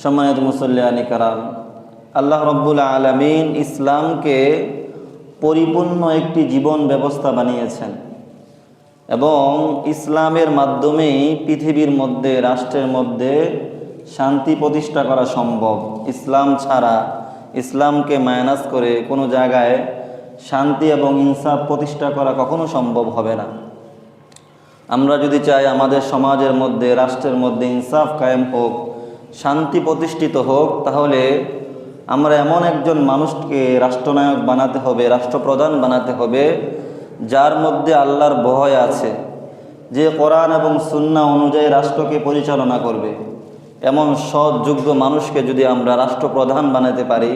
সম্মানিত মুসল্লিয়ানি কারাম, আল্লাহ রব্বুল আলামিন ইসলামকে পরিপূর্ণ একটি জীবন ব্যবস্থা বানিয়েছেন এবং ইসলামের মাধ্যমেই পৃথিবীর মধ্যে, রাষ্ট্রের মধ্যে শান্তি প্রতিষ্ঠা করা সম্ভব। ইসলাম ছাড়া, ইসলামকে মাইনাস করে কোনো জায়গায় শান্তি এবং ইনসাফ প্রতিষ্ঠা করা কখনো সম্ভব হবে না। আমরা যদি চাই আমাদের সমাজের মধ্যে, রাষ্ট্রের মধ্যে ইনসাফ কায়েম হোক, শান্তি প্রতিষ্ঠিত হোক, তাহলে আমরা এমন একজন মানুষকে রাষ্ট্রনায়ক বানাতে হবে, রাষ্ট্রপ্রধান বানাতে হবে, যার মধ্যে আল্লাহর ভয় আছে, যে কোরআন এবং সুন্নাহ অনুযায়ী রাষ্ট্রকে পরিচালনা করবে। এমন সৎ যোগ্য মানুষকে যদি আমরা রাষ্ট্রপ্রধান বানাতে পারি,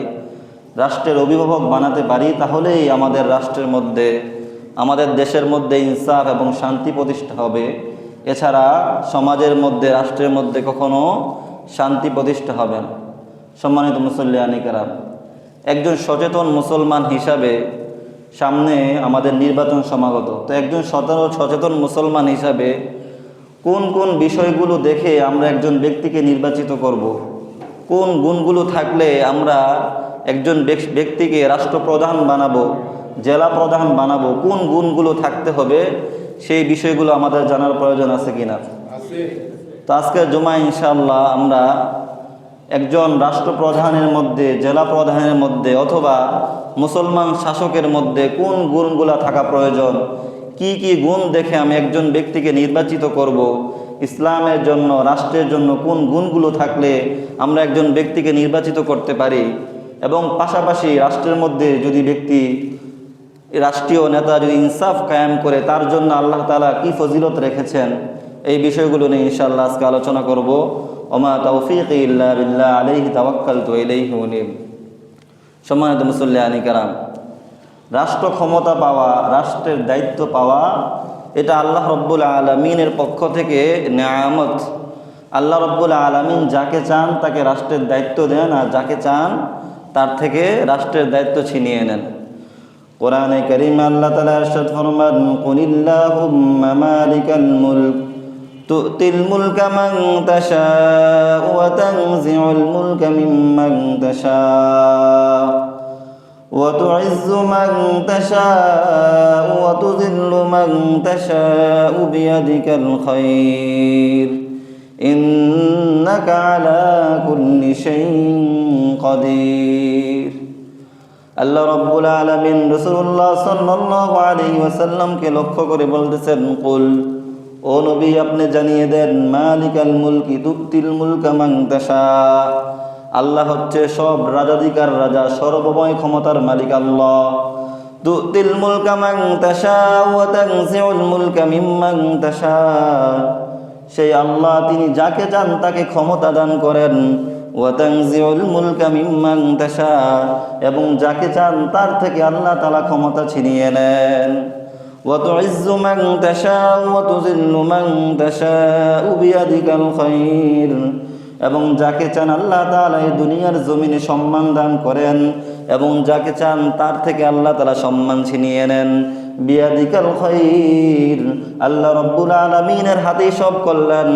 রাষ্ট্রের অভিভাবক বানাতে পারি, তাহলেই আমাদের রাষ্ট্রের মধ্যে, আমাদের দেশের মধ্যে ইনসাফ এবং শান্তি প্রতিষ্ঠা হবে। এছাড়া সমাজের মধ্যে, রাষ্ট্রের মধ্যে কখনো শান্তি প্রতিষ্ঠা হবে না। সম্মানিত মুসল্লিয়ানি কেরাম, একজন সচেতন মুসলমান হিসাবে সামনে আমাদের নির্বাচন সমাগত। তো একজন সচেতন মুসলমান হিসাবে কোন কোন বিষয়গুলো দেখে আমরা একজন ব্যক্তিকে নির্বাচিত করব, কোন গুণগুলো থাকলে আমরা একজন ব্যক্তিকে রাষ্ট্রপ্রধান বানাবো, জেলা প্রধান বানাবো, কোন গুণগুলো থাকতে হবে, সেই বিষয়গুলো আমাদের জানার প্রয়োজন আছে কিনা। তো আজকের জুমায় ইনশাআল্লাহ আমরা একজন রাষ্ট্রপ্রধানের মধ্যে, জেলা প্রধানের মধ্যে অথবা মুসলমান শাসকের মধ্যে কোন গুণগুলো থাকা প্রয়োজন, কি কি গুণ দেখে আমি একজন ব্যক্তিকে নির্বাচিত করব, ইসলামের জন্য, রাষ্ট্রের জন্য কোন গুণগুলো থাকলে আমরা একজন ব্যক্তিকে নির্বাচিত করতে পারি, এবং পাশাপাশি রাষ্ট্রের মধ্যে যদি ব্যক্তি, রাষ্ট্রীয় নেতা যদি ইনসাফ কায়েম করে, তার জন্য আল্লাহ তাআলা কি ফজিলত রেখেছেন, এই বিষয়গুলো নিয়ে ইনশাআল্লাহ আজকে আলোচনা করব। ওমা তাওফীকি ইল্লা বিল্লাহ আলাইহি তাওয়াক্কালতু ইলাইহি উনীব। সম্মানিত মুসল্লিয়ানি কেরাম, রাষ্ট্র ক্ষমতা পাওয়া, রাষ্ট্রের দায়িত্ব পাওয়া, এটা আল্লাহ রব্বুল আলামিনের পক্ষ থেকে নেয়ামত। আল্লাহ রব্বুল আলামিন যাকে চান তাকে রাষ্ট্রের দায়িত্ব দেন, আর যাকে চান তার থেকে রাষ্ট্রের দায়িত্ব ছিনিয়ে নেন। কোরআনে কারীমে আল্লাহ তাআলা ইরশাদ ফরমান, কুলিল্লাহুম্মা মালিকাল মুলক তু'তিল মুলকা মান তাশাউ ওয়া তানজিউল মুলকা মিম্মান তাশাউ ওয়া তু'ইজ্জু মান তাশাউ ওয়া তুযিল্লু মান তাশাউ বিয়াদিকাল খায়র ইন্নাকা আলা কুল্লি শাইইন কাদির। আল্লাহ রাব্বুল আলামিন রাসূলুল্লাহ সাল্লাল্লাহু আলাইহি ওয়াসাল্লামকে লক্ষ্য করে বলতেছেন, কুল, ও নবী আপনি জানিয়ে দেন, মালিকাল মুলকি তুতিল মুলকা মান তাশা, আল্লাহ হচ্ছে সব রাজাধিকার রাজা, সর্বময় ক্ষমতার মালিক আল্লাহ। তুতিল মুলকা মান তাশা ওয়া তানজিউল মুলকা মিম্মান তাশা, সেই আল্লাহ তিনি যাকে চান তাকে ক্ষমতা দান করেন। ওয়া তানজিউল মুলকা মিম্মান তাশা, এবং যাকে চান তার থেকে আল্লাহ তাআলা ক্ষমতা ছিনিয়ে নেন। ওয়া তুইজ্জু মান তাশা ওয়া তুযিল্লু মান তাশা বিয়াদিকাল খায়র, এবং যাকে চান আল্লাহ তাআলা এই দুনিয়ার জমিনে সম্মান দান করেন, এবং যাকে চান তার থেকে আল্লাহ তাআলা সম্মান ছিনিয়ে নেন। বিয়াদিকাল খায়র, আল্লাহ রাব্বুল আলামিনের হাতেই সব কল্যাণ।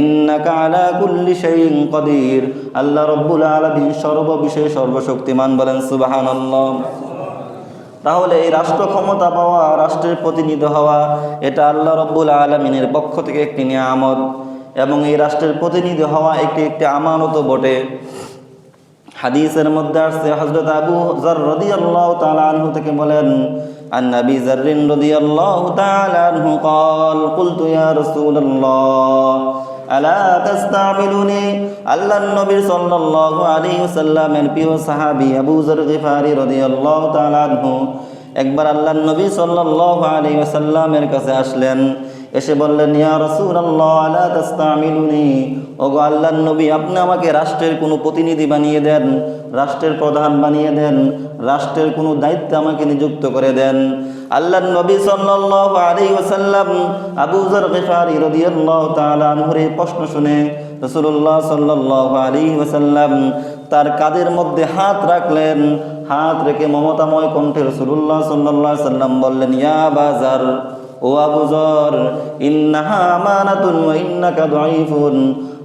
ইন্নাকা আলা কুল্লি শাইইন কাদির, আল্লাহ রাব্বুল আলামিন সর্ববিষয়ে সর্বশক্তিমান, বলেন সুবহানাল্লাহ। তাহলে এই রাষ্ট্র ক্ষমতা পাওয়া, রাষ্ট্রের প্রতিনিধি হওয়া, এটা আল্লাহ রাব্বুল আলামিনের পক্ষ থেকে একটি নিয়ামত, এবং এই রাষ্ট্রের প্রতিনিধি হওয়া একটি আমানত বটে। হাদিসের মধ্যে আসছে, হযরত আবু যর রাদিয়াল্লাহু তাআলা আনহু থেকে বলেন, আন নবী যর রাদিয়াল্লাহু তাআলা আনহু قال قلت يا رسول الله আলা তাস্তামিলুনি, আল্লাহর নবী সাল্লাল্লাহু আলাইহি ওয়াসাল্লামের প্রিয় সাহাবী আবু যর গিফারি রাদিয়াল্লাহু তাআলা আনহু একবার আল্লাহর নবী সাল্লাল্লাহু আলাইহি ওয়াসাল্লামের কাছে আসলেন, এসে বললেন, ইয়া রাসূলুল্লাহ আলা তাস্তামিলুনি, ওগো আল্লাহর নবী আপনি আমাকে রাষ্ট্রের কোনো প্রতিনিধি বানিয়ে দেন, রাষ্ট্রের প্রধান বানিয়ে দেন, রাষ্ট্রের কোনো দায়িত্বে আমাকে নিযুক্ত করে দেন। আল্লাহর নবী সাল্লাল্লাহু আলাইহি ওয়াসাল্লাম আবু যর গিফারি রাদিয়াল্লাহু তাআলা আনহুর এই প্রশ্ন শুনে রাসূলুল্লাহ সাল্লাল্লাহু আলাইহি ওয়াসাল্লাম তার কাঁধের মধ্যে হাত রাখলেন। হাত রেখে মমতাময় কণ্ঠে রাসূলুল্লাহ সাল্লাল্লাহু আলাইহি ওয়াসাল্লাম বললেন, ইয়া আবা যর, ও আবু যর, ইন্নাহা আমানাতুন ওয়া ইন্নাকা দাঈফুন।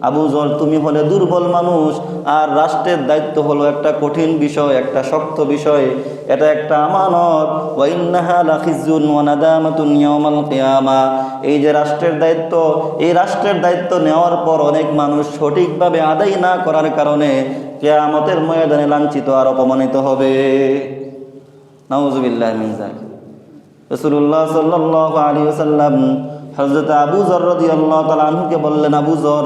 আবু যর, তুমি হলে দুর্বল মানুষ, আর রাষ্ট্রের দায়িত্ব হলো একটা কঠিন বিষয়, একটা শক্ত বিষয়, এটা একটা আমানত। ওয়া ইন্নাহা লাখিজুন ওয়া নাদামাতুন ইয়াউমাল কিয়ামা। এই যে রাষ্ট্রের দায়িত্ব, এই রাষ্ট্রের দায়িত্ব নেওয়ার পর অনেক মানুষ সঠিকভাবে আদায় না করার কারণে কিয়ামতের ময়দানে লাঞ্ছিত আর অপমানিত হবে। নাউযুবিল্লাহি মিন যালিক। রাসূলুল্লাহ সাল্লাল্লাহু আলাইহি ওয়াসাল্লাম হযরত আবু যর রাদিয়াল্লাহু তাআলা আনহুকে বললেন, আবু যর,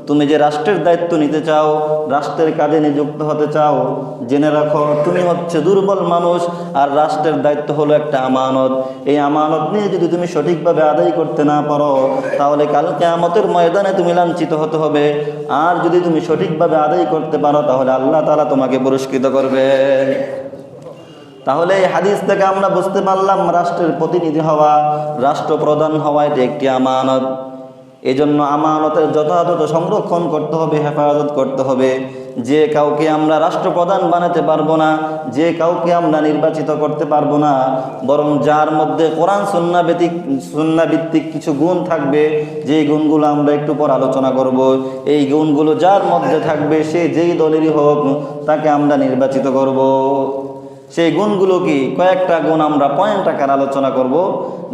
তুমি যে রাষ্ট্রের দায়িত্ব নিতে চাও, রাষ্ট্রের কাজে নিযুক্ত হতে চাও, জেনে রাখো তুমি হচ্ছে দুর্বল মানুষ, আর রাষ্ট্রের দায়িত্ব হলো একটা আমানত। এই আমানত নিয়ে যদি তুমি সঠিকভাবে আদায় করতে না পারো, তাহলে কাল কিয়ামতের ময়দানে তুমি লাঞ্ছিত হতে হবে। আর যদি তুমি সঠিকভাবে আদায় করতে পারো, তাহলে আল্লাহ তাআলা তোমাকে পুরস্কৃত করবেন। তাহলে এই হাদিস থেকে আমরা বুঝতে পারলাম, রাষ্ট্রের প্রতিনিধি হওয়া, রাষ্ট্রপ্রধান হওয়া, এটি একটি আমানত। এই জন্য আমানতের যথাযথ সংরক্ষণ করতে হবে, হেফাজত করতে হবে। যে কাউকে আমরা রাষ্ট্রপ্রধান বানাতে পারবো না, যে কাউকে আমরা নির্বাচিত করতে পারবো না, বরং যার মধ্যে কোরআন সুন্নাহ ভিত্তিক কিছু গুণ থাকবে, যেই গুণগুলো আমরা একটু পর আলোচনা করব, এই গুণগুলো যার মধ্যে থাকবে, সে যেই দলেরই হোক, তাকে আমরা নির্বাচিত করব। সেই গুণগুলো কি? কয়েকটা গুণ আমরা পয়েন্ট আকারে আলোচনা করব।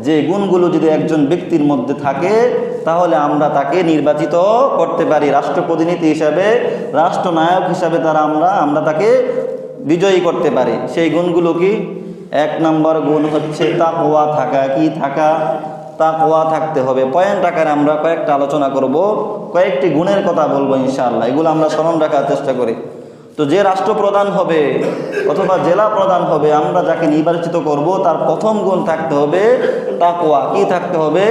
যে গুণগুলো যদি একজন ব্যক্তির মধ্যে থাকে, তাহলে আমরা তাকে নির্বাচিত করতে পারি রাষ্ট্রপ্রতিনিধি হিসাবে, রাষ্ট্রনায়ক হিসাবে আমরা তাকে বিজয়ী করতে পারি। সেই গুণগুলো কি? 1 নম্বর গুণ হচ্ছে তাকওয়া থাকা। কি থাকা? তাকওয়া থাকতে হবে। পয়েন্ট আকারে আমরা কয়েকটা আলোচনা করব, কয়েকটি গুণের কথা বলবো ইনশাআল্লাহ। এগুলো আমরা স্মরণ রাখার চেষ্টা করি। তো যে রাষ্ট্রপ্রধান হবে অথবা জেলা প্রধান হবে, আমরা যাকে নির্বাচিত করব, তার প্রথম গুণ থাকতে হবে তাকওয়া। কি থাকতে হবে?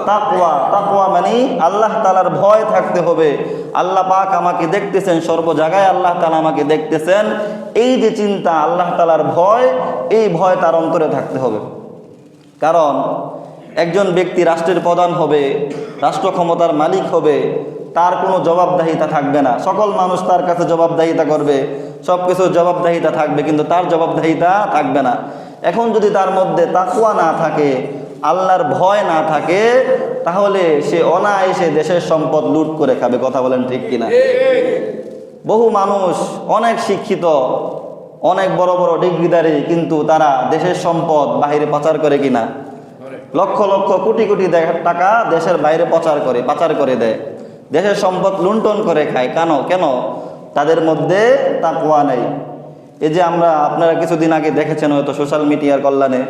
তাকওয়া। তাকওয়া মানে আল্লাহ তাআলার ভয় থাকতে হবে। আল্লাহ পাক আমাকে দেখতেছেন, সর্ব জায়গায় আল্লাহ তাআলা আমাকে দেখতেছেন, এই যে চিন্তা, আল্লাহ তাআলার ভয়, এই ভয় তার অন্তরে থাকতে হবে। কারণ একজন ব্যক্তি রাষ্ট্রের প্রধান হবে, রাষ্ট্র ক্ষমতার মালিক হবে, তার কোনো জবাবদাহিতা থাকবে না। সকল মানুষ তার কাছে জবাবদাহিতা করবে, সব কিছুর জবাবদাহিতা থাকবে, কিন্তু তার জবাবদাহিতা থাকবে না। এখন যদি তার মধ্যে তাকওয়া না থাকে, আল্লাহর ভয় না থাকে, তাহলে সে অনায়াসে দেশের সম্পদ লুট করে খাবে। কথা বলেন ঠিক কিনা? বহু মানুষ অনেক শিক্ষিত, অনেক বড় বড় ডিগ্রিধারী, কিন্তু তারা দেশের সম্পদ বাহিরে পাচার করে কিনা? লক্ষ লক্ষ কোটি কোটি টাকা দেশের বাইরে পাচার করে দেয়, দেশের সম্পদ লুণ্ঠন করে খায়। কেন? তাদের মধ্যে তাকওয়া নেই। এই যে আপনারা কিছুদিন আগে দেখেছেন হয়তো সোশ্যাল মিডিয়ার কল্যাণে,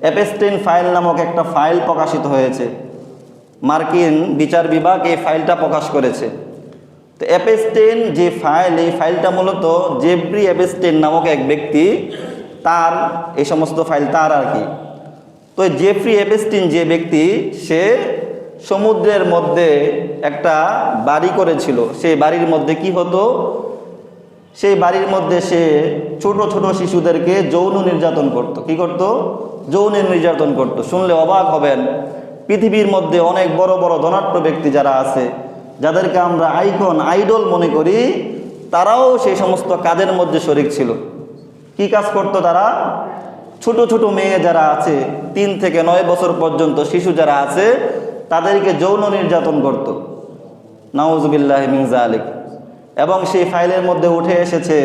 এপস্টাইন ফাইল নামক একটা ফাইল প্রকাশিত হয়েছে। মার্কিন বিচার বিভাগ এই ফাইলটা প্রকাশ করেছে। তো এপস্টাইন যে ফাইল, এই ফাইলটা মূলত জেফ্রি এপস্টাইন নামক এক ব্যক্তি, তার এই সমস্ত ফাইল তার আর কি। তো জেফ্রি এপস্টাইন যে ব্যক্তি, সে সমুদ্রের মধ্যে একটা বাড়ি করেছিল। সেই বাড়ির মধ্যে কি হতো? সেই বাড়ির মধ্যে সে ছোট ছোট শিশুদেরকে যৌন নির্যাতন করত। কি করত? যৌন নির্যাতন করত। শুনলে অবাক হবেন, পৃথিবীর মধ্যে অনেক বড় বড় ধনাঢ্য ব্যক্তি যারা আছে, যাদেরকে আমরা আইডল মনে করি, তারাও সেই সমস্ত কাজের মধ্যে শরিক ছিল। কি কাজ করত তারা? ছোট ছোট মেয়ে যারা আছে, 3 থেকে 9 বছর পর্যন্ত শিশু যারা আছে, তাদেরকে যৌন নির্যাতন করত। নাউযুবিল্লাহি মিন যালিক। এবং সেই ফাইলের মধ্যে উঠে এসেছে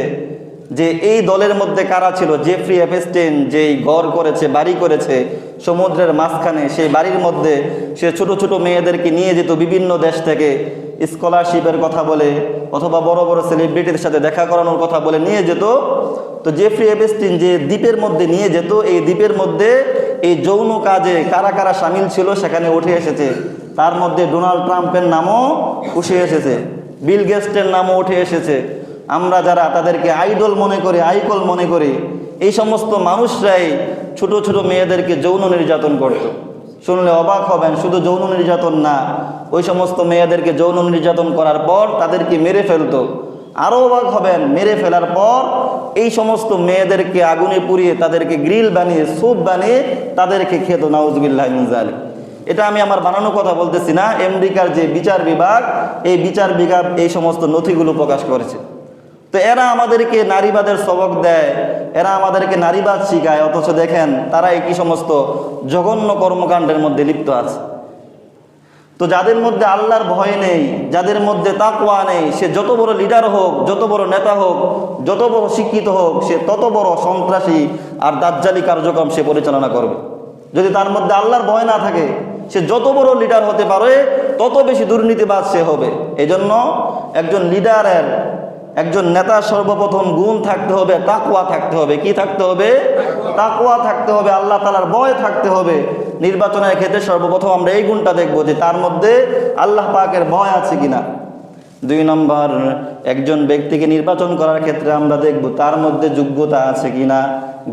যে এই দলের মধ্যে কারা ছিল। জেফ্রি এপস্টাইন যেই ঘর করেছে, বাড়ি করেছে সমুদ্রের মাঝখানে, সেই বাড়ির মধ্যে সে ছোট ছোট মেয়েদেরকে নিয়ে যেত বিভিন্ন দেশ থেকে, স্কলারশিপের কথা বলে অথবা বড় বড় সেলিব্রিটির সাথে দেখা করানোর কথা বলে নিয়ে যেত। তো জেফ্রি এপস্টাইন যে দ্বীপের মধ্যে নিয়ে যেত, এই দ্বীপের মধ্যে এই যৌন কাজে কারা কারা সামিল ছিল সেখানে উঠে এসেছে। তার মধ্যে ডোনাল্ড ট্রাম্পের নামও উঠে এসেছে, বিল গেটসের নামও উঠে এসেছে। আমরা যারা তাদেরকে আইডল মনে করি, আইকল মনে করি, এই সমস্ত মানুষরাই ছোট ছোট মেয়েদেরকে যৌন নির্যাতন করত। শুনলে অবাক হবেন, শুধু যৌন নির্যাতন না, ওই সমস্ত মেয়েদেরকে যৌন নির্যাতন করার পর তাদেরকে মেরে ফেলতো। আরও অবাক হবেন, মেরে ফেলার পর এই সমস্ত মেয়েদেরকে আগুনে পুড়িয়ে, তাদেরকে গ্রিল বানিয়ে, স্যুপ বানিয়ে তাদেরকে খেত। নাউযুবিল্লাহি মিন যালিক। এটা আমি আমার বানানো কথা বলতেছি না, আমেরিকার যে বিচার বিভাগ, এই বিচার বিভাগ এই সমস্ত নথিগুলো প্রকাশ করেছে। তো এরা আমাদেরকে নারীবাদের সবক দেয়, এরা আমাদেরকে নারীবাদ শিখায়, অথচ দেখেন তারা একই সমস্ত জঘন্য কর্মকাণ্ডের মধ্যে লিপ্ত আছে। তো যাদের মধ্যে আল্লাহর ভয় নেই, যাদের মধ্যে তাকওয়া নেই, সে যত বড় লিডার হোক, যত বড় নেতা হোক, যত বড় শিক্ষিত হোক, সে তত বড় সন্ত্রাসী আর দাজ্জালি কার্যক্রম সে পরিচালনা করবে। যদি তার মধ্যে আল্লাহর ভয় না থাকে, সে যত বড় লিডার হতে পারে তত বেশি দুর্নীতিবাজ সে হবে। এজন্য একজন লিডারের, একজন নেতার সর্বপ্রথম গুণ থাকতে হবে, তাকওয়া থাকতে হবে। কি থাকতে হবে? তাকওয়া থাকতে হবে, আল্লাহ তাআলার ভয় থাকতে হবে। নির্বাচনের ক্ষেত্রে সর্বপ্রথম আমরা এই গুণটা দেখব যে তার মধ্যে আল্লাহ পাকের ভয় আছে কিনা। 2 নম্বর, একজন ব্যক্তিকে নির্বাচন করার ক্ষেত্রে আমরা দেখব তার মধ্যে যোগ্যতা আছে কিনা,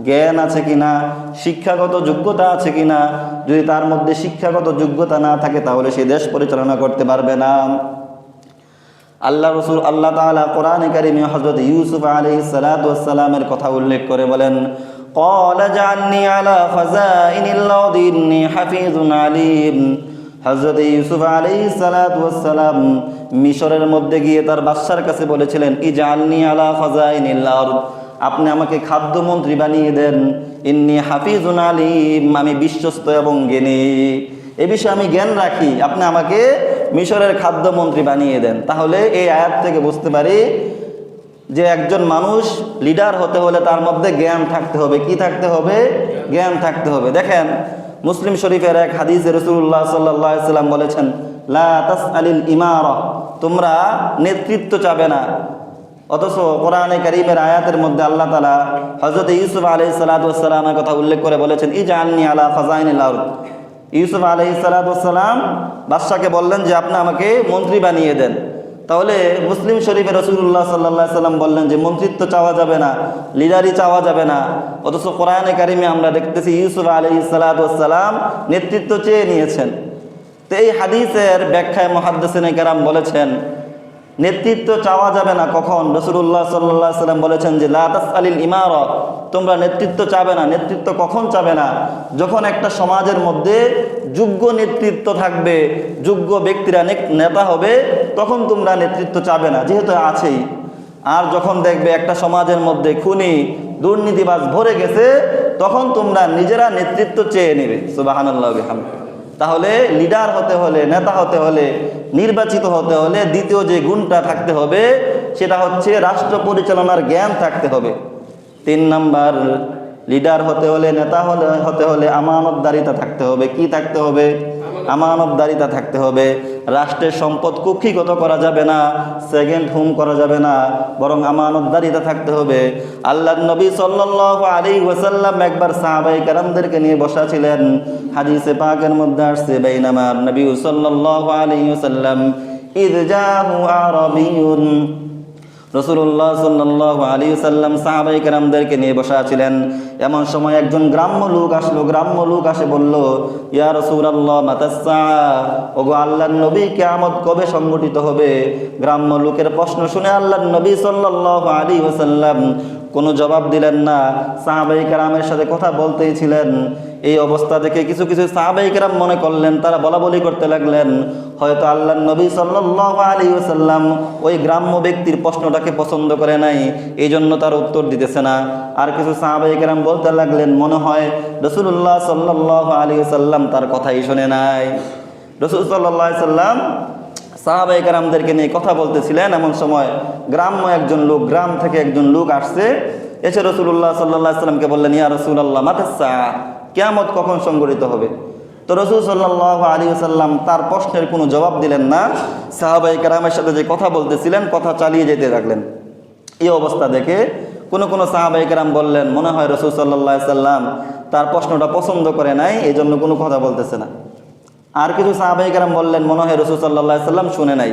জ্ঞান আছে কিনা, শিক্ষাগত যোগ্যতা আছে কিনা। যদি তার মধ্যে শিক্ষাগত যোগ্যতা না থাকে তাহলে সে দেশ পরিচালনা করতে পারবে না। আল্লাহ তাআলা কোরআনে কারিমে হযরত ইউসুফ আলাইহিস সালাতু ওয়াস সালামের কথা উল্লেখ করে বলেন, ক্বালা জাআলনি আলা খাযাইনিল আরদি ইন্নী হাফিজুন আলীম। হযরত ইউসুফ আলাইহিস সালাতু ওয়াস সালাম মিশরের মধ্যে গিয়ে তার বাদশার কাছে বলেছিলেন, ইজআলনি আলা খাযাইনিল আরদ, আপনি আমাকে খাদ্যমন্ত্রী বানিয়ে দেন। ইন্নী হাফিজুন আলীম, আমি বিশ্বস্ত এবং জ্ঞানী, এ বিষয়ে আমি জ্ঞান রাখি, আপনি আমাকে মিশরের খাদ্যমন্ত্রী বানিয়ে দেন। তাহলে এই আয়াত থেকে বুঝতে পারি যে একজন মানুষ লিডার হতে হলে তার মধ্যে জ্ঞান থাকতে হবে। কি থাকতে হবে? জ্ঞান থাকতে হবে। দেখেন মুসলিম শরীফের এক হাদিসে রাসূলুল্লাহ সাল্লাল্লাহু আলাইহি ওয়াসাল্লাম বলেছেন, লা তাসআলিল ইমারা, তোমরা নেতৃত্ব চাবে না। অথচ কোরআনে কারীমের আয়াতের মধ্যে আল্লাহ তাআলা হযরত ইউসুফ আলাইহিস সালাতু ওয়াস সালামের কথা উল্লেখ করে বলেছেন, ইজআলনি আলা খাযাইনিল আরদ। ইউসুফ আলাইহিস সালাতু ওয়াস সালাম বাদশাকে বললেন যে আপনি আমাকে মন্ত্রী বানিয়ে দেন। তাহলে মুসলিম শরীফে রাসূলুল্লাহ সাল্লাল্লাহু আলাইহি সাল্লাম বললেন যে মন্ত্রিত্ব চাওয়া যাবে না, লিডারি চাওয়া যাবে না। অথচ কোরআনে কারিমে আমরা দেখতেছি ইউসুফ আলাইহিস সালাতু ওয়াস সালাম নেতৃত্ব চেয়ে নিয়েছেন। তো এই হাদিসের ব্যাখ্যায় মুহাদ্দিসিনে কেরাম বলেছেন নেতৃত্ব চাওয়া যাবে না কখন? রাসূলুল্লাহ সাল্লাল্লাহু আলাইহি সাল্লাম বলেছেন যে লা তাসআলিল ইমারা, তোমরা নেতৃত্ব চাবে না। নেতৃত্ব কখন চাবে না? যখন একটা সমাজের মধ্যে যোগ্য নেতৃত্ব থাকবে, যোগ্য ব্যক্তিরা নেতা হবে, তখন তোমরা নেতৃত্ব চাবে না, যেহেতু আছেই। আর যখন দেখবে একটা সমাজের মধ্যে খুনি দুর্নীতিবাজ ভরে গেছে, তখন তোমরা নিজেরা নেতৃত্ব চেয়ে নেবে। সুবহানাল্লাহ ওয়া বিহামদিহি। তাহলে লিডার হতে হলে, নেতা হতে হলে, নির্বাচিত হতে হলে দ্বিতীয় যে গুণটা থাকতে হবে সেটা হচ্ছে রাষ্ট্র পরিচালনার জ্ঞান থাকতে হবে। 3 নাম্বার, লিডার হতে হলে, নেতা হতে হলে আমানতদারিতা থাকতে হবে। কি থাকতে হবে? আমানতদারিতা থাকতে হবে। রাষ্ট্রের সম্পদ কুক্ষিগত করা যাবে না, সেকেন্ড হোম করা যাবে না, বরং আমানতদারিতা থাকতে হবে। আল্লাহর নবী সাল্লাল্লাহু আলাইহি ওয়াসাল্লাম একবার সাহাবায়ে কেরামদেরকে নিয়ে বসা ছিলেন। হাদিসে পাকের মধ্যে আসছে, বাইনামা নবী সাল্লাল্লাহু আলাইহি ওয়াসাল্লাম ইয জাহু আরাবিয়ুন, রাসূলুল্লাহ সাল্লাল্লাহু আলাইহি ওয়াসাল্লাম সাহাবায়ে কেরামদেরকে নিয়ে বসা ছিলেন। এমন সময় একজন গ্রাম্য লোক আসলো। গ্রাম্য লোক আসে বলল, ইয়া রাসূলুল্লাহ মাতাস-সা, ওগো আল্লাহর নবী, কিয়ামত কবে সংঘটিত হবে? গ্রাম্য লোকের প্রশ্ন শুনে আল্লাহর নবী সাল্লাল্লাহু আলাইহি ওয়াসাল্লাম কোনো জবাব দিলেন না। সাহাবায়ে কেরামের সাথে কথা বলতেই ছিলেন। এই অবস্থা দেখে কিছু কিছু সাহাবায়ে কেরাম মনে করলেন, তারা বলাবলি করতে লাগলেন, হয়তো আল্লাহর নবী সাল্লাল্লাহু আলাইহি ওয়াসাল্লাম ওই গ্রাম্য ব্যক্তির প্রশ্নটাকে পছন্দ করে নাই, এই জন্য তার উত্তর দিতেছে না। আর কিছু সাহাবায়ে কেরাম বলতে লাগলেন, মনে হয় রাসূলুল্লাহ সাল্লাল্লাহু আলাইহি ওয়াসাল্লাম তার কথাই শুনে নাই। রাসূল সাল্লাল্লাহু আলাইহি ওয়াসাল্লাম সাহাবায়ে কেরামদেরকে নিয়ে কথা বলতেছিলেন। এমন সময় গ্রাম্য একজন লোক, গ্রাম থেকে একজন লোক আসছে। এসে রাসূলুল্লাহ সাল্লাল্লাহু আলাইহি ওয়াসাল্লামকে বললেন, ইয়া রাসূলুল্লাহ মাতাস-সা, কিয়ামত কখন সংঘটিত হবে? তো রাসূল সাল্লাল্লাহু আলাইহি ওয়াসাল্লাম তার প্রশ্নের কোনো জবাব দিলেন না। সাহাবায়ে কেরামের সাথে যে কথা বলতেছিলেন, কথা চালিয়ে যেতে লাগলেন। এই অবস্থা দেখে কোনো সাহাবায়ে কেরাম বললেন, মনে হয় রাসূল সাল্লাল্লাহু আলাইহি ওয়াসাল্লাম তার প্রশ্নটা পছন্দ করে নাই, এই জন্য কোনো কথা বলতেছে না। আর কিছু সাহাবায়ে কেরাম বললেন, মনে হয় রাসূল সাল্লাল্লাহু আলাইহি ওয়াসাল্লাম শুনে নাই।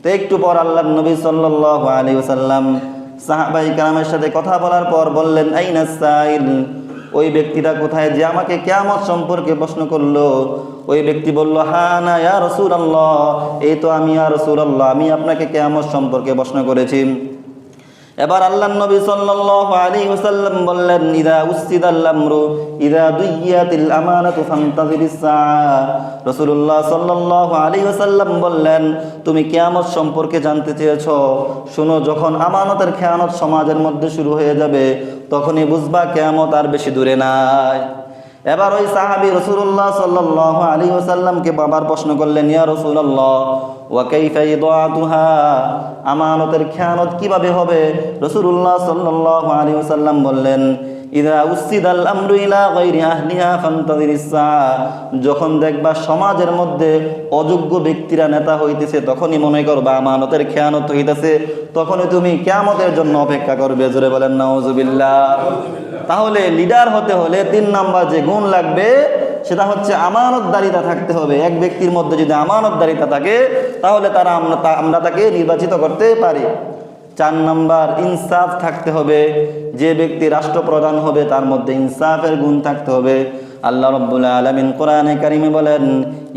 তো একটু পর আল্লাহর নবী সাল্লাল্লাহু আলাইহি ওয়াসাল্লাম সাহাবায়ে কেরামের সাথে কথা বলার পর বললেন, আইনাস সাইল, ওই ব্যক্তিটা কোথায় যে আমাকে কিয়ামত সম্পর্কে প্রশ্ন করলো? ওই ব্যক্তি বলল, হ্যাঁ না ইয়া রাসূলুল্লাহ, এই তো আমি ইয়া রাসূলুল্লাহ, আমি আপনাকে কিয়ামত সম্পর্কে প্রশ্ন করেছি। এবার আল্লাহর নবী সাল্লাল্লাহু আলাইহি ওয়াসাল্লাম বললেন, ইদা উসিদাল আমরু ইদা দুইয়াতিল আমানাতু ফান্তাযিরিস সাআ। রাসূলুল্লাহ সাল্লাল্লাহু আলাইহি ওয়াসাল্লাম বললেন, তুমি কিয়ামত সম্পর্কে জানতে চেয়েছো, শুনো, যখন আমানতের খেয়ানত সমাজের মধ্যে শুরু হয়ে যাবে তখনই বুঝবা কিয়ামত আর বেশি দূরে নাই। এবার ওই সাহাবী রাসূলুল্লাহ সাল্লাল্লাহু আলাইহি ওয়াসাল্লামকে বাবার প্রশ্ন করলেন, ইয়া রাসূলুল্লাহ ওয়া কাইফা ইদাআতুহা, আমানতের খেয়ানত কিভাবে হবে? রাসূলুল্লাহ সাল্লাল্লাহু আলাইহি ওয়াসাল্লাম বললেন, ইদা উসিদাল আমরু ইলা গায়রি আহলিহা ফান্তাযিরিস সাআ, যখন দেখবা সমাজের মধ্যে অযোগ্য ব্যক্তিরা নেতা হইতেছে তখনই মনে করবা আমানতের খেয়ানত হইতেছে, তখনই তুমি কিয়ামতের জন্য অপেক্ষা করবে। জোরে বলেন নাউজুবিল্লাহ। তাহলে লিডার হতে হলে 3 নাম্বার যে গুণ লাগবে সেটা হচ্ছে আমানতদারিতা থাকতে হবে। এক ব্যক্তির মধ্যে যদি আমানতদারিতা থাকে তাহলে আমরা তাকে নির্বাচিত করতে পারি। 4 নাম্বার ইনসাফ থাকতে হবে। যে ব্যক্তি রাষ্ট্রপ্রধান হবে তার মধ্যে ইনসাফের গুণ থাকতে হবে। আল্লাহ রাব্বুল আলামিন কোরআনে কারিমে বলেন,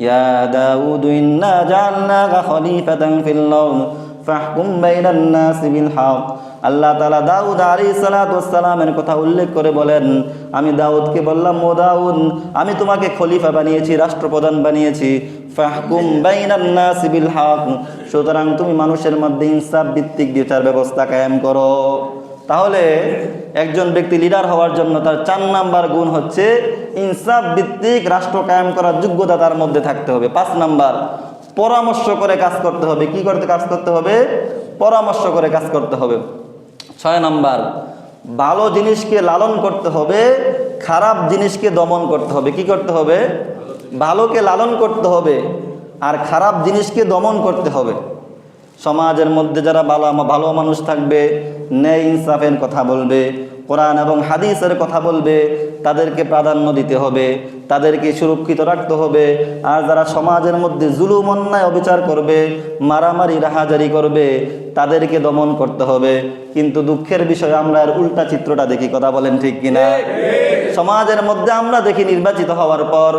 ইয়া দাউদ ইন্না জাআলনাকা খলিফাতান ফিল আরদ ফাহকুম বাইনান নাসি বিল হক। আল্লাহ তাআলা দাউদ আলাইহিস সালাতু ওয়াস সালামের কথা উল্লেখ করে বলেন, আমি দাউদকে বললাম, ও দাউদ, আমি তোমাকে খলিফা বানিয়েছি, রাষ্ট্রপ্রধান বানিয়েছি। ফাহকুম বাইনান নাসি বিল হক, সুতরাং তুমি মানুষের মধ্যে ইনসাফ ভিত্তিক বিচার ব্যবস্থা কায়েম করো। তাহলে একজন ব্যক্তি লিডার হওয়ার জন্য তার 4 নাম্বার গুণ হচ্ছে ইনসাফ ভিত্তিক রাষ্ট্র কায়েম করার যোগ্যতা তার মধ্যে থাকতে হবে। 5 নাম্বার পরামর্শ করে কাজ করতে হবে। কি করতে কাজ করতে হবে? পরামর্শ করে কাজ করতে হবে। 6 নাম্বার ভালো জিনিসকে লালন করতে হবে, খারাপ জিনিসকে দমন করতে হবে। কি করতে হবে? ভালোকে লালন করতে হবে আর খারাপ জিনিসকে দমন করতে হবে। সমাজের মধ্যে যারা ভালো মানুষ থাকবে, ন্যায় ইনসাফের কথা বলবে, কোরআন এবং হাদিসের কথা বলবে, তাদেরকে প্রাধান্য দিতে হবে, তাদেরকে সুরক্ষিত রাখতে হবে। আর যারা সমাজের মধ্যে জুলুম অন্যায় অবিচার করবে, মারামারি রাহাজারি করবে, তাদেরকে দমন করতে হবে। কিন্তু দুঃখের বিষয় আমরা এর উল্টা চিত্রটা দেখি। কথা বলেন ঠিক কিনা? সমাজের মধ্যে আমরা দেখি নির্বাচিত হওয়ার পর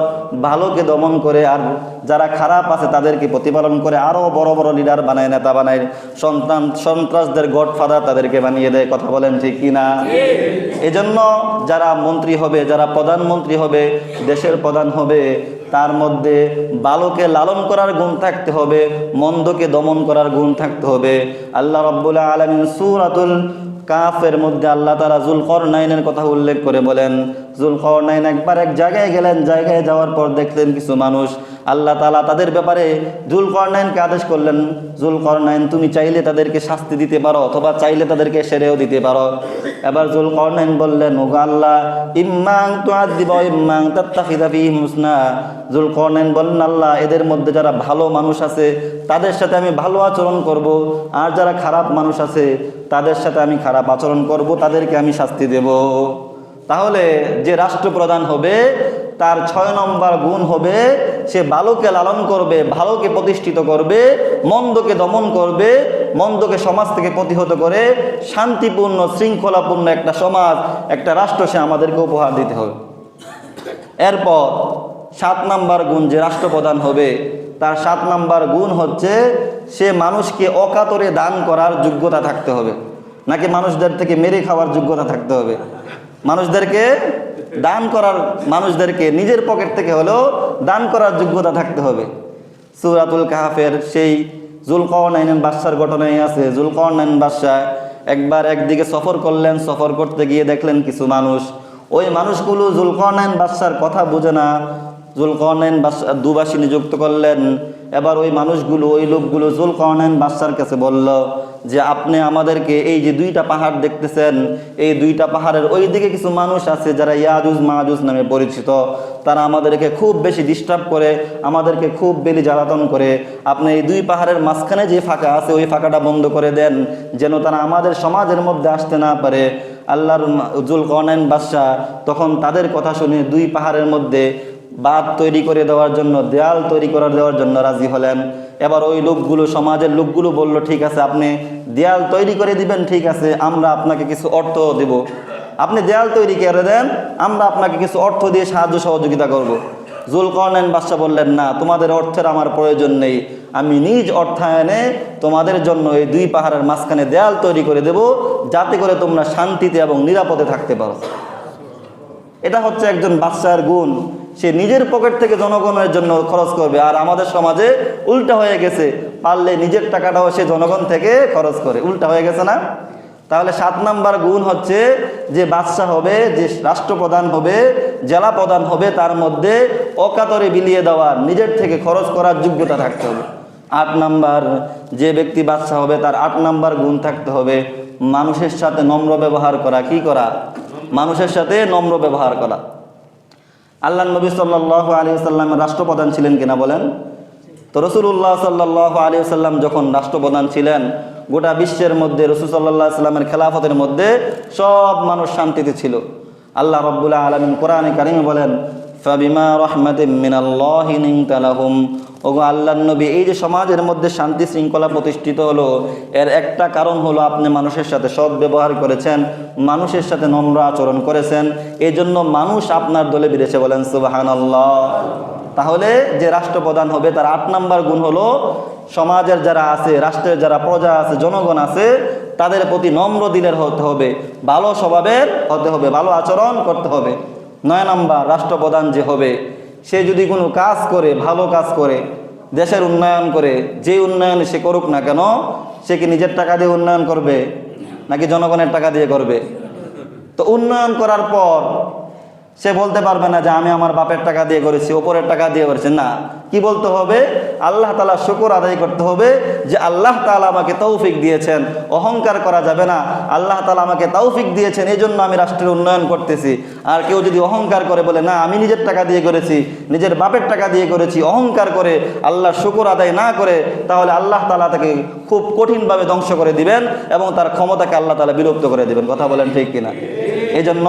ভালোকে দমন করে আর যারা খারাপ আছে তাদেরকে প্রতিপালন করে আরো বড় বড় লিডার বানায়, নেতা বানায়, সন্ত্রাসদের গডফাদার তাদেরকে বানিয়ে দেয়। কথা বলেন ঠিক কিনা? এজন্য যারা মন্ত্রী হবে, যারা প্রধানমন্ত্রী হবে, দেশের প্রধান হবে, তার মধ্যে ভালোকে লালন করার গুণ থাকতে হবে, মন্দকে দমন করার গুণ থাকতে হবে। আল্লাহ রাব্বুল আলামিন সূরাতুল কাফের মধ্যে আল্লাহ তাআলা যুলকরনাইনের কথা উল্লেখ করে বলেন, যুলকরনাইন একবার এক জায়গায় গেলেন, জায়গায় যাওয়ার পর দেখলেন কিছু মানুষ। আল্লাহ তাআলা তাদের ব্যাপারে যুলকরনাইনকে আদেশ করলেন, যুলকরনাইন তুমি চাইলে তাদেরকে শাস্তি দিতে পারো অথবা চাইলে তাদেরকে সেরেও দিতে পারো। এবার যুলকরনাইন বললেন, ওগো আল্লাহ, ইম্মাং তুআযযিবা ওয়া ইম্মাং তাত্তাখিযা ফীহিম হুসনা। যুলকরনাইন বললেন, আল্লাহ, এদের মধ্যে যারা ভালো মানুষ আছে তাদের সাথে আমি ভালো আচরণ করব, আর যারা খারাপ মানুষ আছে তাদের সাথে আমি খারাপ আচরণ করব, তাদেরকে আমি শাস্তি দেব। তাহলে যে রাষ্ট্রপ্রধান হবে তার 6 নম্বর গুণ হবে সে ভালোকে লালন করবে, ভালোকে প্রতিষ্ঠিত করবে, মন্দকে দমন করবে, মন্দকে সমাজ থেকে প্রতিহত করে শান্তিপূর্ণ শৃঙ্খলাপূর্ণ একটা সমাজ, একটা রাষ্ট্র সে আমাদেরকে উপহার দিতে হবে। এরপর 7 নম্বর গুণ যে রাষ্ট্রপ্রধান হবে তার 7 নম্বর গুণ হচ্ছে সে মানুষকে অকাতরে দান করার যোগ্যতা থাকতে হবে। নাকি মানুষদের থেকে মেরে খাওয়ার যোগ্যতা থাকতে হবে? মানুষদেরকে দান করার, মানুষদেরকে নিজের পকেট থেকে হলেও দান করার যোগ্যতা থাকতে হবে। সূরাতুল কাহফের সেই যুলকরনাইন বাদশার ঘটনাই আছে। যুলকরনাইন বাদশা একবার একদিকে সফর করলেন, সফর করতে গিয়ে দেখলেন কিছু মানুষ, ওই মানুষগুলো যুলকরনাইন বাদশার কথা বুঝে না। যুলকরনাইন বাদশা দুবাসী নিযুক্ত করলেন। এবার ওই মানুষগুলো, ওই লোকগুলো যুলকরনাইন বাদশার কাছে বলল যে আপনি আমাদেরকে এই যে 2টা পাহাড় দেখতেছেন, এই 2টা পাহাড়ের ওই দিকে কিছু মানুষ আছে যারা ইয়াজুজ মাজুজ নামে পরিচিত, তারা আমাদেরকে খুব বেশি ডিস্টার্ব করে, আমাদেরকে খুব বেশি জ্বালাতন করে। আপনি এই 2 পাহাড়ের মাঝখানে যে ফাঁকা আছে ওই ফাঁকাটা বন্ধ করে দেন, যেন তারা আমাদের সমাজের মধ্যে আসতে না পারে। আল্লাহর যুলকরনাইন বাদশা তখন তাদের কথা শুনে 2 পাহাড়ের মধ্যে বাঁধ তৈরি করে দেওয়ার জন্য, দেয়াল তৈরি করে দেওয়ার জন্য রাজি হলেন। এবার ওই লোকগুলো, সমাজের লোকগুলো বলল, ঠিক আছে, আপনি দেয়াল তৈরি করে দিবেন, ঠিক আছে, আমরা আপনাকে কিছু অর্থ দেব। আপনি দেয়াল তৈরি করে দেন, আমরা আপনাকে কিছু অর্থ দিয়ে সাহায্য সহযোগিতা করব। যুলকরনাইন বাদশা বললেন, না, তোমাদের অর্থের আমার প্রয়োজন নেই, আমি নিজ অর্থায়নে তোমাদের জন্য এই দুই পাহাড়ের মাঝখানে দেয়াল তৈরি করে দেব, যাতে করে তোমরা শান্তিতে এবং নিরাপদে থাকতে পারো। এটা হচ্ছে একজন বাদশার গুণ। সে নিজের পকেট থেকে জনগণের জন্য খরচ করবে। আর আমাদের সমাজে উল্টা হয়ে গেছে, পারলে নিজের টাকাটাও সে জনগণ থেকে খরচ করে। উল্টা হয়ে গেছে না? তাহলে 7 নাম্বার গুণ হচ্ছে যে বাদশা হবে, যে রাষ্ট্রপ্রধান হবে, জেলা প্রধান হবে, তার মধ্যে অকাতরে বিলিয়ে দেওয়ার, নিজের থেকে খরচ করার যোগ্যতা থাকতে হবে। 8 নাম্বার, যে ব্যক্তি বাদশা হবে তার 8 নাম্বার গুণ থাকতে হবে মানুষের সাথে নম্র ব্যবহার করা। কি করা? মানুষের সাথে নম্র ব্যবহার করা। আল্লাহ নবী সাল্লাল্লাহু আলাইহি ওয়াসাল্লাম রাষ্ট্রপ্রধান ছিলেন কিনা বলেন তো? রাসূলুল্লাহ সাল্লাল্লাহু আলাইহি ওয়াসাল্লাম যখন রাষ্ট্রপ্রধান ছিলেন, গোটা বিশ্বের মধ্যে রাসূল সাল্লাল্লাহু আলাইহি ওয়াসাল্লামের খেলাফতের মধ্যে সব মানুষ শান্তিতে ছিল। আল্লাহ রাব্বুল আলামিন কোরআনে কারিমে বলেন, ফাবিমা রাহমাতিম মিনাল্লাহি লিনতা লাহুম। ওগো আল্লাহর নবী, এই যে সমাজের মধ্যে শান্তি শৃঙ্খলা প্রতিষ্ঠিত হলো, এর একটা কারণ হলো আপনি মানুষের সাথে সৎ ব্যবহার করেছেন, মানুষের সাথে নম্র আচরণ করেছেন, এই জন্য মানুষ আপনার দলে বেড়েছে। বলেন সুবহানাল্লাহ। তাহলে যে রাষ্ট্রপ্রধান হবে তার 8 নাম্বার গুণ হলো সমাজের যারা আছে, রাষ্ট্রের যারা প্রজা আছে, জনগণ আছে, তাদের প্রতি নম্র দিলের হতে হবে, ভালো স্বভাবের হতে হবে, ভালো আচরণ করতে হবে। 9 নাম্বার, রাষ্ট্রপ্রধান যে হবে সে যদি কোনো কাজ করে, ভালো কাজ করে, দেশের উন্নয়ন করে, যে উন্নয়ন সে করুক না কেন, সে কি নিজের টাকা দিয়ে উন্নয়ন করবে নাকি জনগণের টাকা দিয়ে করবে? তো উন্নয়ন করার পর সে বলতে পারবে না যে আমি আমার বাপের টাকা দিয়ে করেছি, ওপরের টাকা দিয়ে করেছি। না, কি বলতে হবে? আল্লাহ তাআলা শুকর আদায় করতে হবে যে আল্লাহ তাআলা আমাকে তৌফিক দিয়েছেন। অহংকার করা যাবে না। আল্লাহ তাআলা আমাকে তৌফিক দিয়েছেন, এই জন্য আমি রাষ্ট্রের উন্নয়ন করতেছি। আর কেউ যদি অহংকার করে বলে না আমি নিজের টাকা দিয়ে করেছি, নিজের বাপের টাকা দিয়ে করেছি, অহংকার করে আল্লাহর শুকর আদায় না করে, তাহলে আল্লাহ তাআলা তাকে খুব কঠিনভাবে ধ্বংস করে দিবেন এবং তার ক্ষমতাকে আল্লাহ তাআলা বিলুপ্ত করে দিবেন। কথা বলেন ঠিক কিনা? এই জন্য